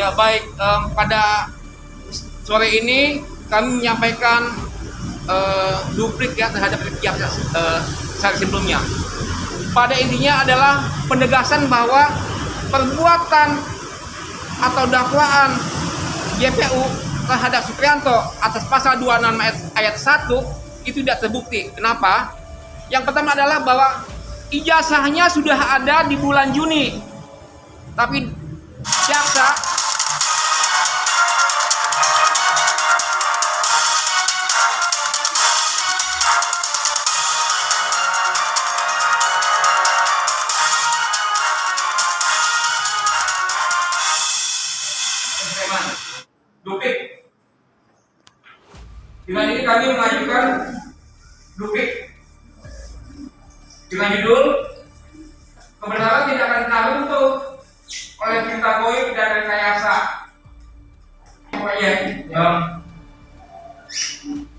Ya baik, pada sore ini kami menyampaikan duplik ya terhadap pihak saat sebelumnya. Pada intinya adalah penegasan bahwa perbuatan atau dakwaan JPU terhadap Supriyanto atas pasal 26 ayat 1 itu tidak terbukti. Kenapa? Yang pertama adalah bahwa ijazahnya sudah ada di bulan Juni, tapi jaksa duplik. Dengan ini kami mengajukan duplik dengan judul kebenaran tidak akan pernah runtuh oleh perintah goib dan rekayasa.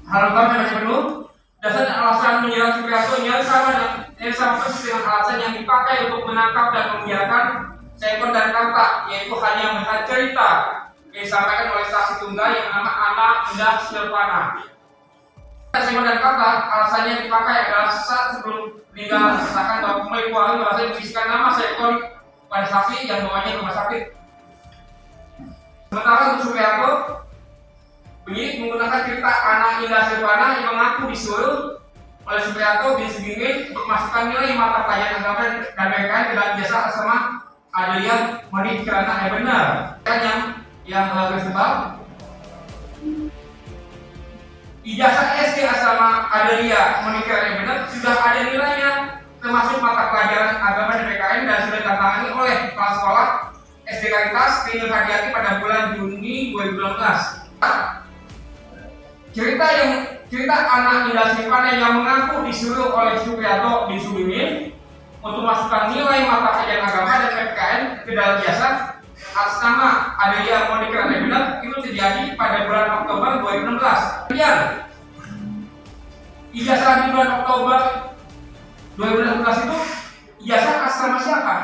Hal utama yang penuh dasar dan alasan menyerang Supriyanto yang sama persis dengan alasan yang dipakai untuk menangkap dan membiarkan seekor dan kata, yaitu hanya melihat cerita yang disampaikan oleh saksi tunggal yang bernama Ana Indah Silvana. Seekor dan kata alasannya dipakai adalah saat sebelum meninggal menceritakan bahwa pemilik warung bahasa menyisikan nama seekor pada saksi yang bawanya ke rumah sakit. Sementara untuk Supriyanto, penyidik menggunakan cerita Ana Indah Silvana yang mengaku disuruh oleh Supriyanto bin Sugimin untuk masukkan nilai mata pelajaran agama dan PKN ke dalam jasa sama Adelia Monik Kirana yang benar. Yang tersebut ijazah SD asrama Adelia Monik Kirana yang benar sudah ada nilainya, termasuk mata pelajaran agama dan PKN, dan sudah ditantangani oleh kepala sekolah SD Karitas Rinul Hadiati pada bulan Juni 2016. Cerita anak Indah Silvana yang mengaku disuruh oleh Supriyanto bin Sugimin untuk masukkan nilai mata pelajaran agama dan PPKN ke dalam jasa atas nama Adelia Monik Kirana yang benar itu terjadi pada bulan Oktober 2016. Kemudian ijazah di bulan Oktober 2016 itu ijazah atas nama siapa?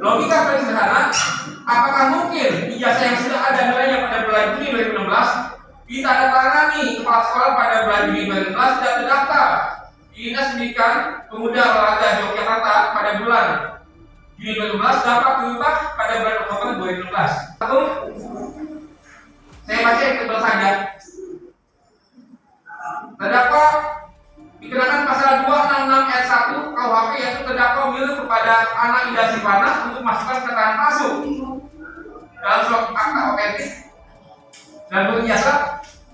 Logika paling sederhana, apakah mungkin ijazah yang sudah ada nilainya pada bulan Juni 2016 ditandatangani kepala sekolah pada bulan Juni 2016 dan terdaftar di Dinas Pendidikan Pemuda Olahraga Yogyakarta pada bulan Juni 2016 dapat berubah pada bulan Oktober 2016. Satu, saya baca yang tebal saja. Terdakwa dikenakan pasal 266 ayat 1 KUHP, yaitu terdakwa menyuruh kepada Ana Indah Silvana untuk masukkan keterangan palsu dalam suatu akta otentik dan berijazah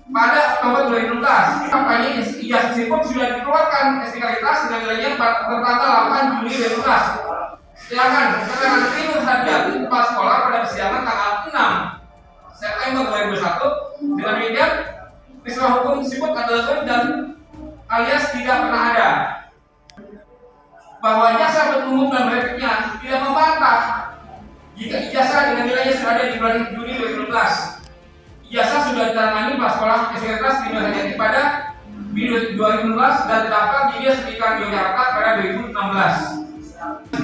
pada Oktober 2016. Kampanye ijazah tersebut sudah dikeluarkan SD Karitas dengan nilainya tertanggal 8 Juni 2016. Sedangkan keterangan Rinul Hadiati kepala sekolah pada persidangan tanggal 6 September 2021 dengan demikian peristiwa hukum tersebut adalah dan alias tidak pernah ada. Bahwa jaksa penuntut umum dan repliknya tidak membantah jika ijazah dengan nilainya sudah ada di bulan Juni 2016. Ijazah sudah ditangani kepala sekolah SD Karitas Rinul Hadiati pada Juni 2016 dan terdaftar di Dinas Pendidikan Yogyakarta pada 2016. 10.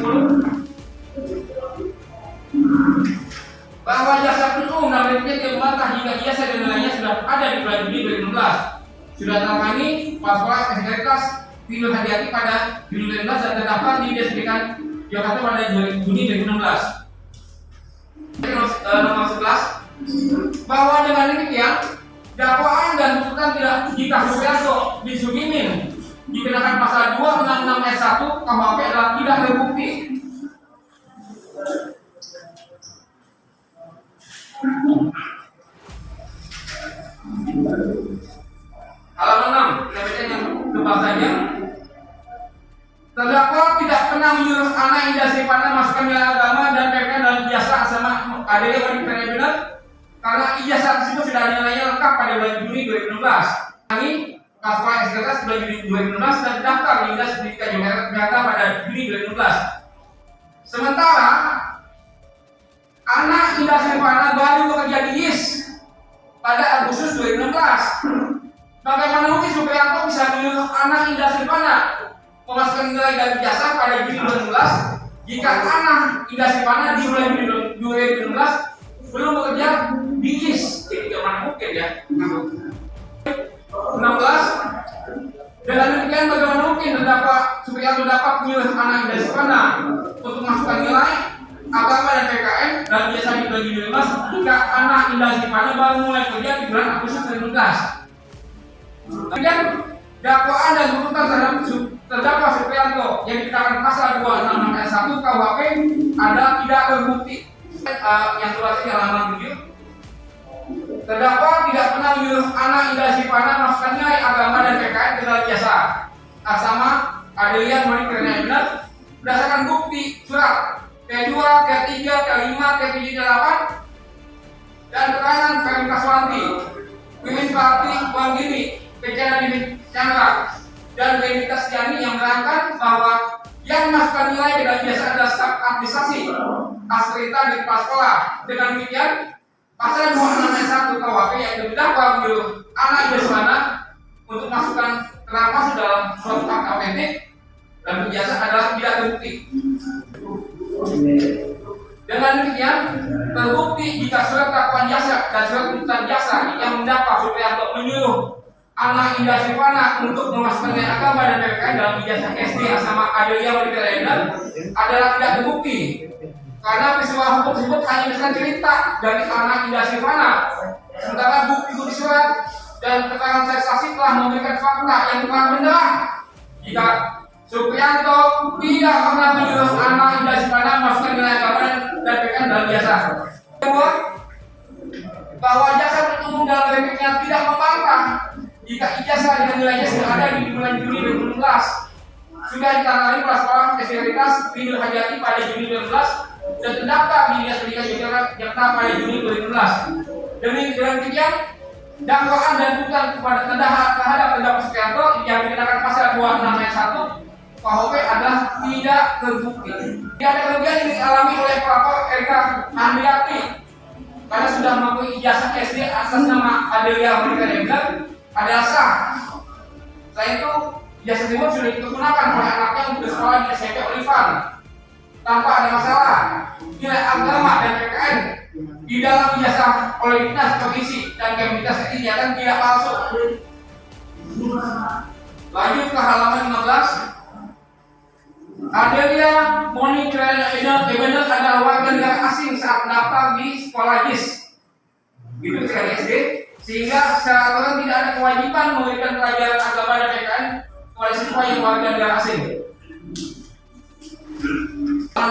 Bahwa jaksa penuntut umum dan repliknya tidak membantah jika ijazah dengan nilainya sudah ada di bulan Juni 2016. Sudah ditangani kepala sekolah SD Karitas Rinul Hadiati pada Juni 2016 dan terdaftar di Dinas Pendidikan Yogyakarta pada Juni 2016. Nomor 11, bahwa dengan demikian dakwaan dan tuntutan tidak jika Supriyanto bin Sugimin dikenakan pasal 266 ayat 1 KUHP adalah tidak terbukti. Halaman 6, kita baca yang tebal saja. Terdakwa tidak pernah menyuruh Ana Indah Silvana masukkan nilai agama dan PPKN dalam ijazah asrama Adelia Monik Kirana yang benar karena ijazah tersebut sudah nilainya lengkap pada bulan Juni 2016. Ini sekolah SD Karitas bulan Juni 2016 dan terdaftar di Dinas Pendidikan Yogyakarta pada Juni 2016. Sementara Ana Indah Silvana baru bekerja di YIS pada Agustus 2016. Bagaimana mungkin Supriyanto bisa menyuruh Ana Indah Silvana memasukkan nilai dan jasa pada Juni 2016 jika anak Indah Sipana di bulan 2016 belum bekerja di JIS, jadi tidak mungkin ya. 16. Dengan demikian bagaimana mungkin terdakwa Supriyanto dapat menyuruh anak Indah Sipana untuk masukkan nilai agama dan PKN dan biasa di bulan 2015 jika anak Indah Sipana baru mulai kerja di bulan Agustus 2016. Kemudian dakwaan dan tuntutan terhadap terdakwa Supriyanto yang dikenakan pasal 266 ayat 1 KUHP adalah tidak terbukti. Yang tulisnya halaman 7. Terdakwa tidak pernah menyuruh anak Indah Sipana masukkan nilai agama dan PKN ke dalam jasa Asama Adelia Moni Kirana benar berdasarkan bukti surat T2, T3, T5, T7, T8 dan keterangan Ferry Kaswanti, Wiwin Parti, Wanggini, Kejana Divi Chandra dan Benita Setiani yang menerangkan bahwa yang masukkan nilai ke dalam jasa adalah staf administrasi Asrita di kepala sekolah. Dengan demikian pasal 261 KUHP yang terdakwa menyuruh anak Indah Sipana untuk masukkan keterangan masuk dalam suatu akta autentik dan berjasa adalah tidak terbukti. Dengan demikian terbukti jika surat dakwaan jasa dan surat tuntutan jasa yang mendakwa Supriyanto menyuruh anak Indah Sipana untuk memasukkan nilai agama dan PKN dalam ijazah SD Asama Adelia Moni Kirana adalah tidak terbukti. Karena peristiwa hukum tersebut hanya berdasarkan cerita dari anak Indah Sipana, sementara bukti surat dan keterangan saksi telah memberikan fakta yang terang benderang jika Supriyanto tidak pernah menyuruh anak Indah Sipana masukkan nilai agama dan PKN dalam jasa. Kedua, bahwa jasa penuntut umum dalam repliknya tidak membantah jika ijazah dengan nilainya sudah ada di bulan Juni 2016 sudah ditangani oleh sekolah Spesialitas Rindu Hajati pada Juni 2016 dan terdaftar di Dinas Pendidikan Jakarta pada Juni 2016. Demikian dakwaan dan tuntutan kepada terhadap terdakwa Supriyanto yang dikenakan pasal 26 ayat 1 KUHP adalah tidak terbukti. Tidak ada kerugian yang dialami oleh pelapor Erika Andriati karena sudah mengakui ijazah SD atas nama Adelia Moni Kirana adalah sah. Selain itu, ijazah tersebut sudah digunakan oleh anaknya untuk sekolah di SMP Olivan tanpa ada masalah. Nilai agama dan PKN di dalam ijazah oleh Dinas Provinsi dan Kementerian RI dinyatakan tidak palsu. Lanjut ke halaman 15. Adelia Moni Kirana benar adalah warga negara asing saat mendaftar di sekolah JIS. Itu sekali SD, sehingga secara aturan tidak ada kewajiban memberikan pelajaran agama dan PKN kepada siswa yang warga negara asing. 16.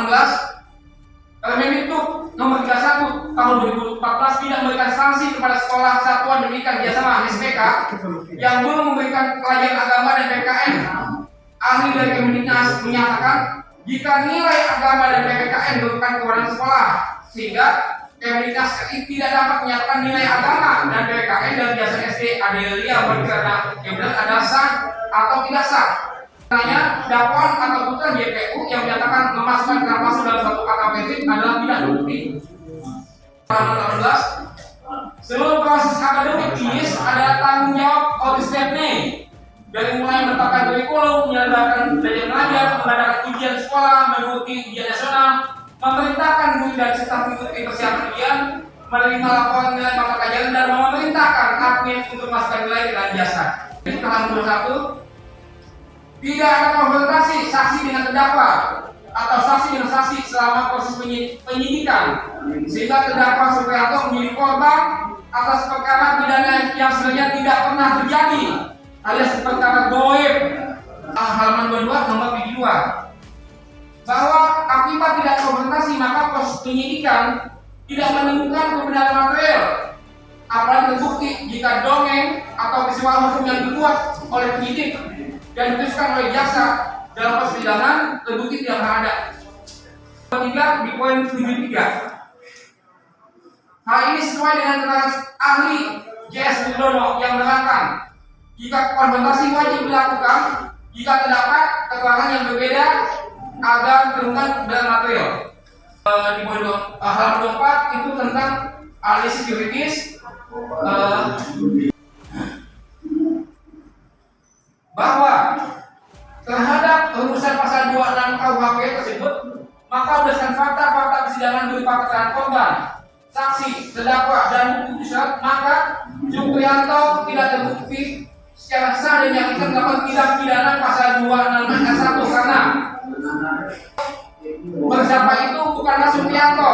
Permendikbud nomor 31 tahun 2014 tidak memberikan sanksi kepada sekolah satuan pendidikan kerjasama SPK yang belum memberikan pelajaran agama dan PKN. Ahli dari Kemendiknas menyatakan jika nilai agama dan PKN merupakan kewenangan sekolah, sehingga Kemendiknas RI tidak dapat menyatakan nilai agama dan PKN dan jasa SD Adelia Moni Kirana adalah sah atau tidak sah. Karena dakwaan atau tuntutan JPU yang menyatakan memasukkan keterangan masuk dalam satu akta autentik adalah tidak terbukti. 18. Seluruh proses akademik JIS adalah tanggung jawab Otisdepne, dari mulai menetapkan kurikulum, menyelenggarakan belajar mengajar, mengadakan ujian sekolah, mengikuti ujian nasional, memerintahkan guru dan staf mengikuti persiapan ujian, menerima laporan nilai mata pelajaran dan memerintahkan admin untuk masukkan nilai ke dalam jasa. Ini halaman 21. Tidak ada konfrontasi saksi dengan terdakwa atau saksi dengan saksi selama proses penyidikan, sehingga terdakwa Supriyanto menjadi korban atas perkara pidana yang sebenarnya tidak pernah terjadi, alias perkara goib. Halaman 22 nomor 72. Bahwa akibat tidak konfrontasi maka proses penyidikan tidak menemukan kebenaran material, apalagi terbukti jika dongeng atau peristiwa hukum yang dibuat oleh penyidik dan diputuskan oleh jaksa dalam persidangan terbukti tidak pernah ada. Ketiga di poin 73. Hal ini sesuai dengan keterangan ahli JS Widodo yang menerangkan jika konfrontasi wajib dilakukan jika terdapat keterangan yang berbeda agar ditemukan kebenaran material. Di poin halaman 24 itu tentang ahli securities. Bahwa terhadap rumusan pasal 26 KUHP tersebut persidangan berupa keterangan korban, saksi, terdakwa, dan bukti syarat, maka Supriyanto tidak terbukti secara sah dan meyakinkan melakukan tindak pidana pasal 266 ayat 1 karena bersama itu bukanlah Supriyanto.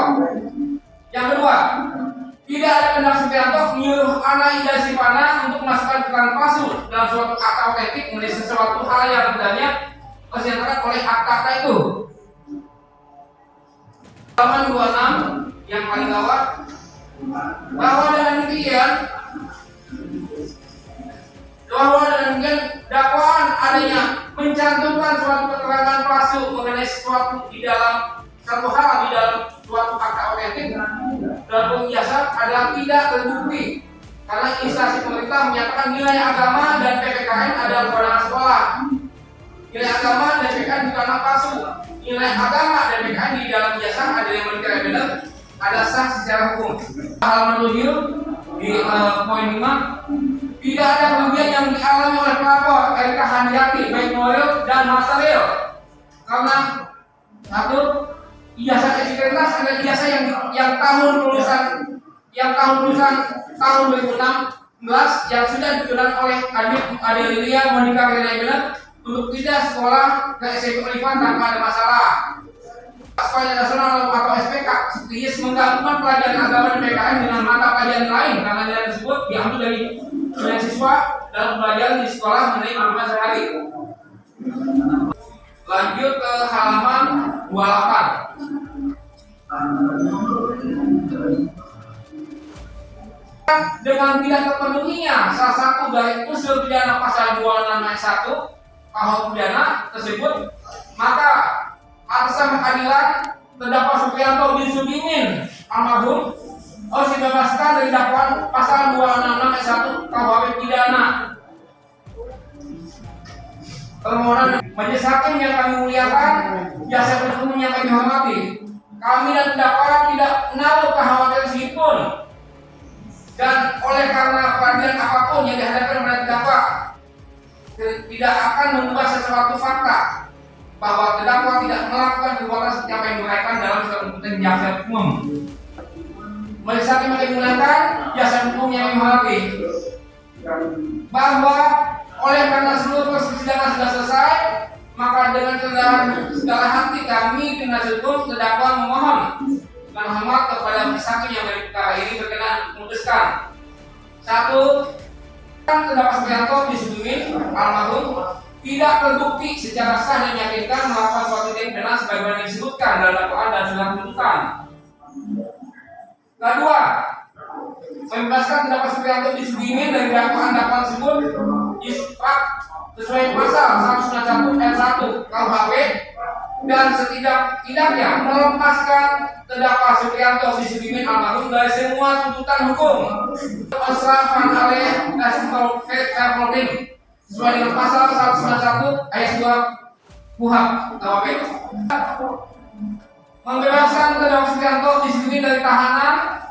Yang kedua, tidak ada kehendak Supriyanto menyuruh anak Ida Sivana untuk memasukkan keterangan palsu dalam suatu akta otentik menjadi sesuatu hal yang sebenarnya dinyatakan oleh akta itu. Halaman 26 yang paling bawah, bahwa dengan demikian dakwaan adanya mencantumkan suatu keterangan palsu mengenai sesuatu di dalam satu hal di dalam suatu akta otentik dan penjelasan adalah tidak terbukti karena instansi pemerintah menyatakan nilai agama dan PPKN adalah kewenangan sekolah. Nilai agama dan PPKN bukanlah palsu. Nilai agama dan PPKN di dalam ijazah ada yang menilai benar, ada sah secara hukum. Halaman 7 di poin 5, tidak ada kerugian yang dialami oleh pelapor RK Handiati baik moral dan material karena satu, ijazah eksistentas ada ijazah yang tahun lulusan tahun 2016 yang sudah digunakan oleh Adelia Monica Renabella untuk tidak sekolah ke SMP Olivan tanpa ada masalah. Sekolah nasional atau SPK SPIS menggabungkan pelajaran agama dan PKN dengan mata pelajaran lain karena nilai tersebut diambil dari nilai siswa dalam pelajaran di sekolah mengenai maklumat sehari. Lanjut ke halaman 28. Dengan tidak terpenuhinya salah satu dari unsur pidana pasal 26 ayat 1 KUH pidana tersebut, maka atas pengadilan terdakwa Supriyanto bin Sudimin almarhum harus dibebaskan dari dakwaan pasal 266 ayat 1 KUH pidana. Permohonan majelis hakim yang kami muliakan, jasa penuntut yang kami hormati, kami dan terdakwa tidak menaruh kekhawatiran sedikitpun dan oleh karena peradilan apapun yang dihadapkan kepada terdakwa tidak akan mengubah sesuatu fakta bahwa terdakwa tidak melakukan perbuatan seperti apa yang diuraikan dalam surat tuntutan jaksa umum. Majelis hakim yang dimuliakan, jasa hukum yang dihormati, bahwa oleh karena seluruh persidangan sudah selesai, maka dengan segala hati kami penasihat hukum terdakwa memohon dengan hormat kepada majelis hakim yang dari perkara ini berkenan memutuskan. 1. Terdakwa Supriyanto bin Sudimin almarhum tidak terbukti secara sah dan meyakinkan melakukan suatu tindak pidana sebagaimana disebutkan dalam dakwaan dan surat tuntutan. Kedua, membebaskan terdakwa Supriyanto bin Sudimin dari dakwaan tersebut disebut sesuai pasal 191 ayat 1 KUHP dan setidak-tidaknya melepaskan terdakwa Supriyanto bin Sudimin almarhum dari semua tuntutan hukum. Osrafan aleh asfal holding sesuai dengan pasal 191 ayat 2 KUHP. Membebaskan terdakwa Supriyanto bin Sudimin dari tahanan.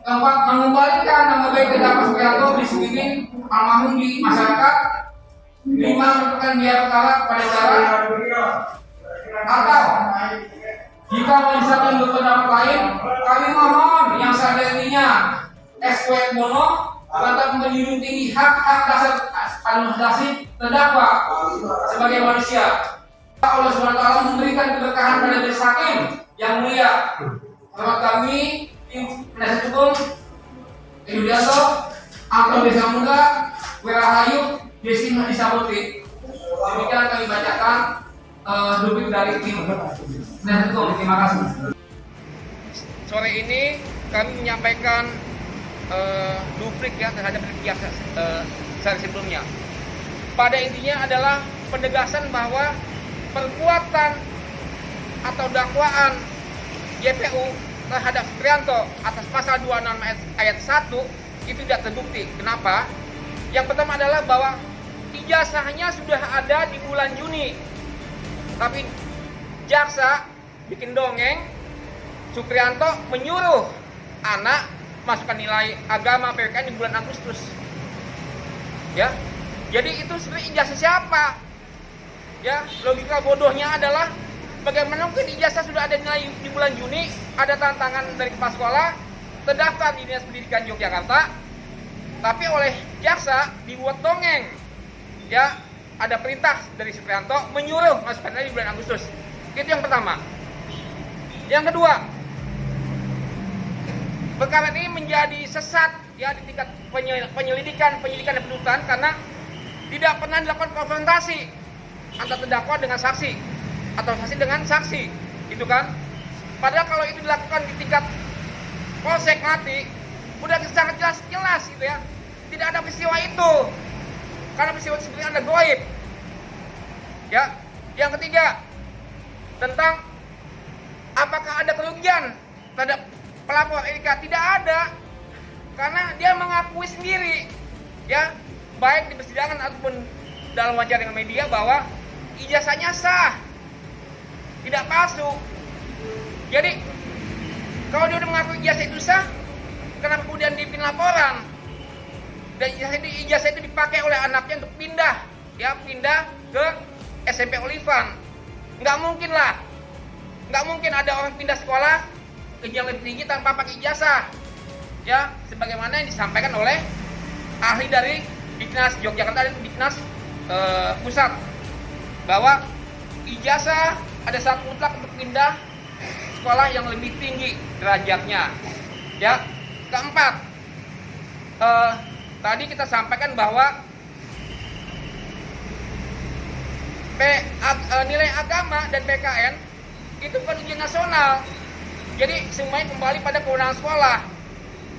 Keempat, mengembalikan nama baik terdakwa Supriyanto bin Sudimin almarhum di masyarakat. 5, menentukan biaya perkara kepada negara. Atau jika menyisakan pendapat lain, kami mohon yang seadanya SW Mono tetap menjunjung tinggi hak-hak dasar administrasi terdakwa sebagai manusia. Allah SWT memberikan keberkahan pada majelis hakim yang mulia. Selamat kami tim penasihat hukum Yudianto, Anton Desa Muda, Wirahayu, Desi Hadisa Putri. Demikian kami bacakan duplik dari tim penasihat hukum. Terima kasih. Sore ini kami menyampaikan duplik ya terhadap jaksa sehari sebelumnya. Pada intinya adalah penegasan bahwa perbuatan atau dakwaan JPU terhadap Supriyanto atas pasal 26 ayat 1 itu tidak terbukti. Kenapa? Yang pertama adalah bahwa ijazahnya sudah ada di bulan Juni, tapi jaksa bikin dongeng, Supriyanto menyuruh anak masukkan nilai agama PPKN di bulan Agustus. Ya, jadi itu sebenarnya ijazah siapa? Ya, logika bodohnya adalah Bagaimana mungkin ijazah sudah ada nilai di bulan Juni, ada tantangan dari kepala sekolah, terdaftar di Dinas Pendidikan Yogyakarta, tapi oleh jaksa dibuat dongeng. Ya, ada perintah dari Supriyanto menyuruh masukkan di bulan Agustus. Itu yang pertama. Yang kedua, perkara ini menjadi sesat ya di tingkat penyelidikan dan penuntutan karena tidak pernah dilakukan konfrontasi antara terdakwa dengan saksi atau saksi dengan saksi, gitu kan? Padahal kalau itu dilakukan di tingkat polsek mati, udah sangat jelas gitu ya. Tidak ada peristiwa itu, karena peristiwa itu sebenarnya ada goib. Ya, yang ketiga tentang apakah ada kerugian terhadap pelapor Erika, tidak ada, karena dia mengakui sendiri, ya, baik di persidangan ataupun dalam wawancara dengan media bahwa ijazahnya sah, tidak palsu. Jadi kalau dia udah mengaku ijazah itu sah, kenapa kemudian dibikin laporan? Dan ijazah itu dipakai oleh anaknya untuk pindah ke SMP Olivan. Nggak mungkin lah, nggak mungkin ada orang pindah sekolah ke jenjang lebih tinggi tanpa pakai ijazah. Ya, sebagaimana yang disampaikan oleh ahli dari Diknas Yogyakarta dan Diknas Pusat, bahwa ijazah ada syarat mutlak untuk pindah sekolah yang lebih tinggi derajatnya. Ya, keempat, tadi kita sampaikan bahwa nilai agama dan PKN itu bukan ujian nasional. Jadi semuanya kembali pada kewenangan sekolah.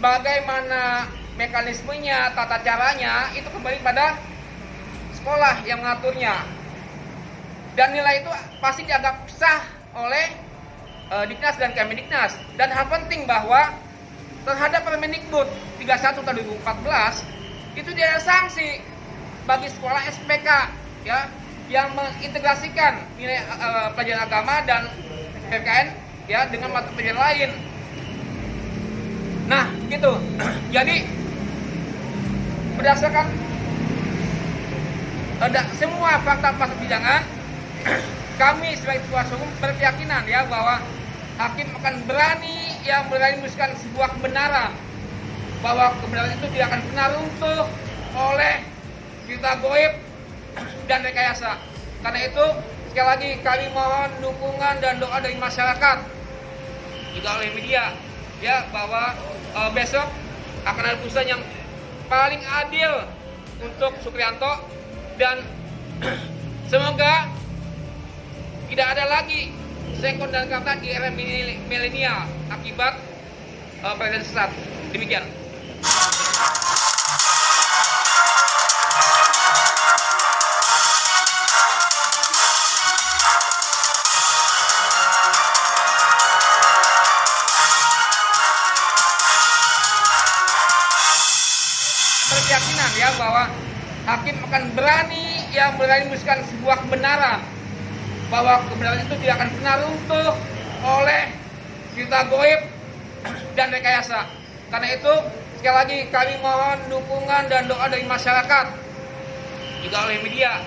Bagaimana mekanismenya, tata caranya itu kembali pada sekolah yang mengaturnya. Dan nilai itu pasti dianggap sah oleh Diknas dan Kemendiknas. Dan hal penting bahwa terhadap Permendikbud 31 tahun 2014 itu tidak ada sanksi bagi sekolah SPK ya yang mengintegrasikan nilai pelajaran agama dan PKN ya dengan mata pelajaran lain. Nah, gitu. Jadi berdasarkan semua fakta persidangan, kami sebagai kuasa hukum berkeyakinan ya bahwa hakim akan berani memutuskan sebuah kebenaran, bahwa kebenaran itu tidak akan pernah runtuh oleh cerita goib dan rekayasa. Karena itu sekali lagi kami mohon dukungan dan doa dari masyarakat juga oleh media ya bahwa besok akan ada putusan yang paling adil untuk Supriyanto dan semoga tidak ada lagi sekon dan kata di era milenial akibat peredaran sesat. Demikian. Berkeyakinan ya bahwa hakim akan berani memutuskan sebuah kebenaran, bahwa kebenaran itu tidak akan pernah runtuh oleh cerita goib dan rekayasa. Karena itu sekali lagi kami mohon dukungan dan doa dari masyarakat juga oleh media